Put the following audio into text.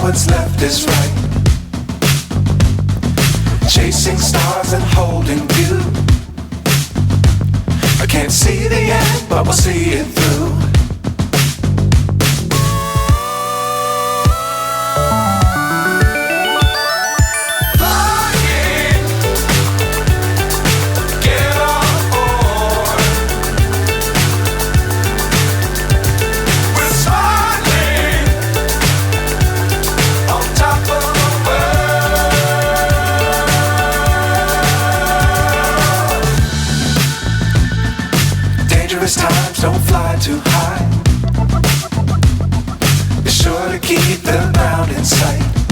what's left is right. Chasing stars and holding you. I can't see the end, but we'll see it through. Times don't fly too high. Be sure to keep the ground in sight.